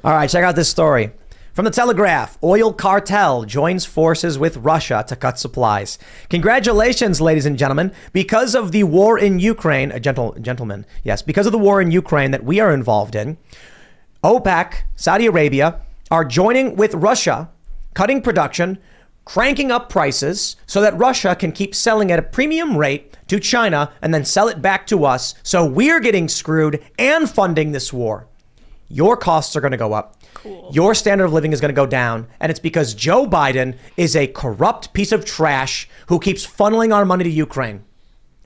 All right, check out this story. From the Telegraph, oil cartel joins forces with Russia to cut supplies. Congratulations, ladies and gentlemen. Because of the war in Ukraine, gentlemen, yes, because of the war in Ukraine that we are involved in, OPEC, Saudi Arabia, are joining with Russia, cutting production, cranking up prices so that Russia can keep selling at a premium rate to China and then sell it back to us. So we're getting screwed and funding this war. Your costs are going to go up. Cool. Your standard of living is going to go down. And it's because Joe Biden is a corrupt piece of trash who keeps funneling our money to Ukraine.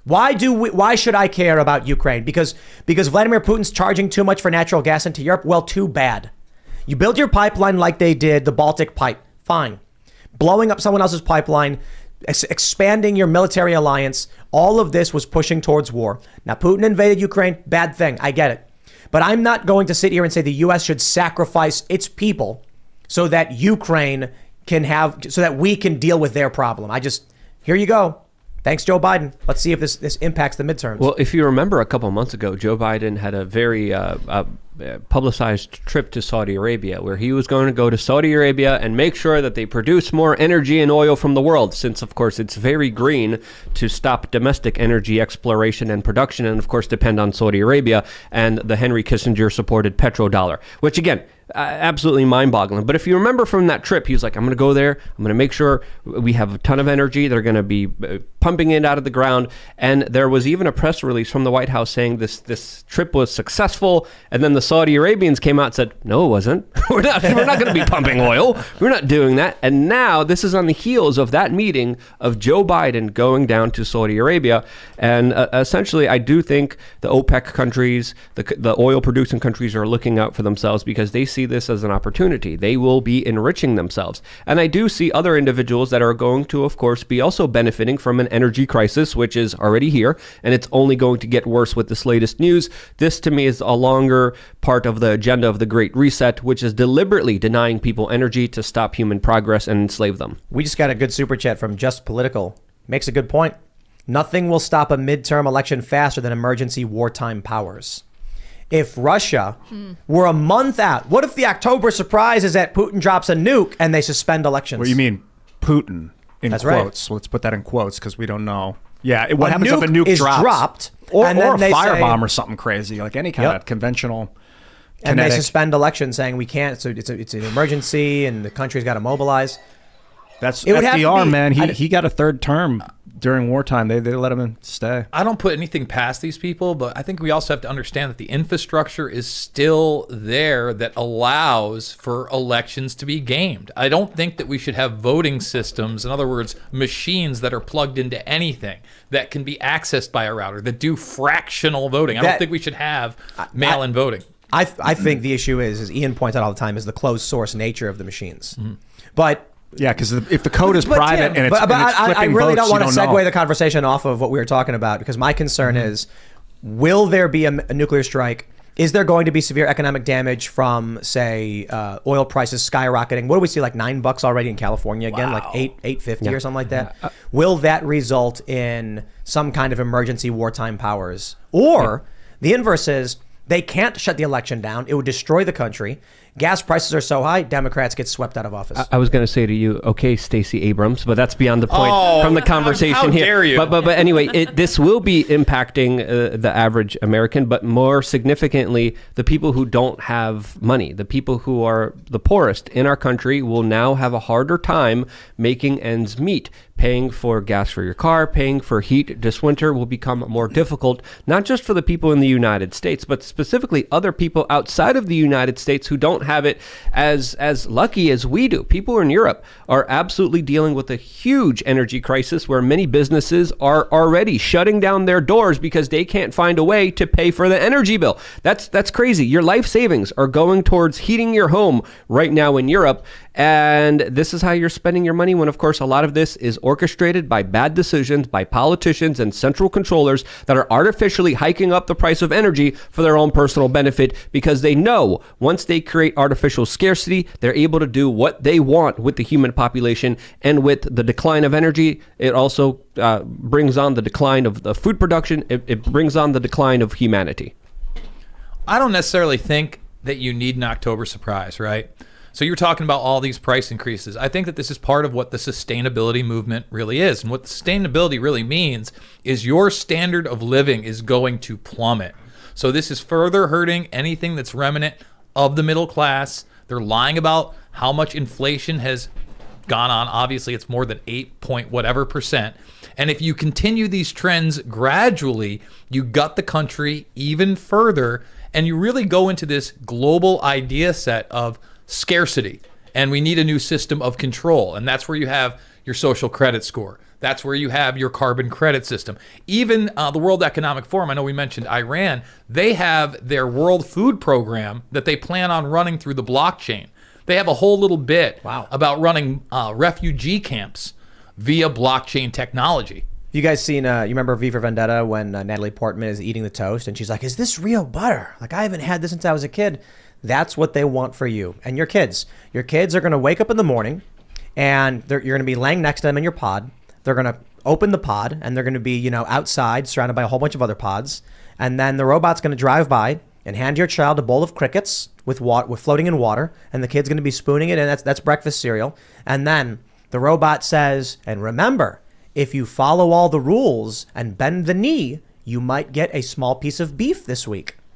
Why should I care about Ukraine? Because Vladimir Putin's charging too much for natural gas into Europe? Well, too bad. You build your pipeline like they did, the Baltic pipe. Fine. Blowing up someone else's pipeline, expanding your military alliance. All of this was pushing towards war. Now, Putin invaded Ukraine. Bad thing. I get it. But I'm not going to sit here and say the U.S. should sacrifice its people so that Ukraine so that we can deal with their problem. Here you go. Thanks, Joe Biden. Let's see if this impacts the midterms. Well, if you remember a couple of months ago, Joe Biden had a very publicized trip to Saudi Arabia where he was going to go to Saudi Arabia and make sure that they produce more energy and oil from the world, since, of course, it's very green to stop domestic energy exploration and production and, of course, depend on Saudi Arabia and the Henry Kissinger-supported petrodollar, which, again, absolutely mind-boggling. But if you remember from that trip, he was like, I'm going to go there. I'm going to make sure we have a ton of energy. They're going to be pumping it out of the ground. And there was even a press release from the White House saying this trip was successful. And then the Saudi Arabians came out and said, no, it wasn't. We're not going to be pumping oil. We're not doing that. And now this is on the heels of that meeting of Joe Biden going down to Saudi Arabia. And essentially, I do think the OPEC countries, the oil-producing countries are looking out for themselves because they see this as an opportunity. They will be enriching themselves. And I do see other individuals that are going to, of course, be also benefiting from an energy crisis, which is already here, and it's only going to get worse with this latest news. This, to me, is a longer part of the agenda of the Great Reset, which is deliberately denying people energy to stop human progress and enslave them. We just got a good super chat from Just Political. Makes a good point. Nothing will stop a midterm election faster than emergency wartime powers. If Russia were a month out, what if the October surprise is that Putin drops a nuke and they suspend elections? What do you mean Putin in That's quotes? Right. Let's put that in quotes because we don't know. Yeah, what happens if a nuke is drops? Or and or a firebomb or something crazy, like any kind of conventional and they suspend elections saying we can't, so it's an emergency and the country's got to mobilize. That's FDR, man. He got a third term during wartime. They let him stay. I don't put anything past these people, but I think we also have to understand that the infrastructure is still there that allows for elections to be gamed. I don't think that we should have voting systems, in other words, machines that are plugged into anything that can be accessed by a router that do fractional voting. I don't think we should have mail-in voting. I think the issue is, as Ian points out all the time, is the closed source nature of the machines. But yeah, because if the code is private and it's flipping I really votes, don't want to segue know. the conversation off of what we were talking about, because my concern is, will there be a nuclear strike? Is there going to be severe economic damage from, say, oil prices skyrocketing? What do we see, like $9 already in California again, like $8.50 or something like that? Will that result in some kind of emergency wartime powers? Or the inverse is, they can't shut the election down. It would destroy the country. Gas prices are so high, Democrats get swept out of office. I was going to say to you, okay, Stacey Abrams, but that's beyond the point from the conversation how here. Dare you? But anyway, this will be impacting the average American, but more significantly, the people who don't have money, the people who are the poorest in our country will now have a harder time making ends meet. Paying for gas for your car, paying for heat this winter will become more difficult, not just for the people in the United States, but specifically other people outside of the United States who don't have it as lucky as we do. People in Europe are absolutely dealing with a huge energy crisis where many businesses are already shutting down their doors because they can't find a way to pay for the energy bill. That's crazy. Your life savings are going towards heating your home right now in Europe. And this is how you're spending your money when, of course, a lot of this is orchestrated by bad decisions by politicians and central controllers that are artificially hiking up the price of energy for their own personal benefit because they know once they create artificial scarcity, they're able to do what they want with the human population. And with the decline of energy, it also brings on the decline of the food production. It brings on the decline of humanity. I don't necessarily think that you need an October surprise, right? So you're talking about all these price increases. I think that this is part of what the sustainability movement really is. And what sustainability really means is your standard of living is going to plummet. So this is further hurting anything that's remnant of the middle class. They're lying about how much inflation has gone on. Obviously, it's more than 8 point whatever percent. And if you continue these trends gradually, you gut the country even further, and you really go into this global idea set of scarcity. And we need a new system of control. And that's where you have your social credit score. That's where you have your carbon credit system. Even the World Economic Forum, I know we mentioned Iran, they have their World Food Program that they plan on running through the blockchain. They have a whole little bit about running refugee camps via blockchain technology. You guys seen, you remember V for Vendetta when Natalie Portman is eating the toast and she's like, is this real butter? Like, I haven't had this since I was a kid. That's what they want for you and your kids. Your kids are going to wake up in the morning and you're going to be laying next to them in your pod. They're going to open the pod and they're going to be, outside surrounded by a whole bunch of other pods. And then the robot's going to drive by and hand your child a bowl of crickets with floating in water. And the kid's going to be spooning it in. That's breakfast cereal. And then the robot says, and remember, if you follow all the rules and bend the knee, you might get a small piece of beef this week.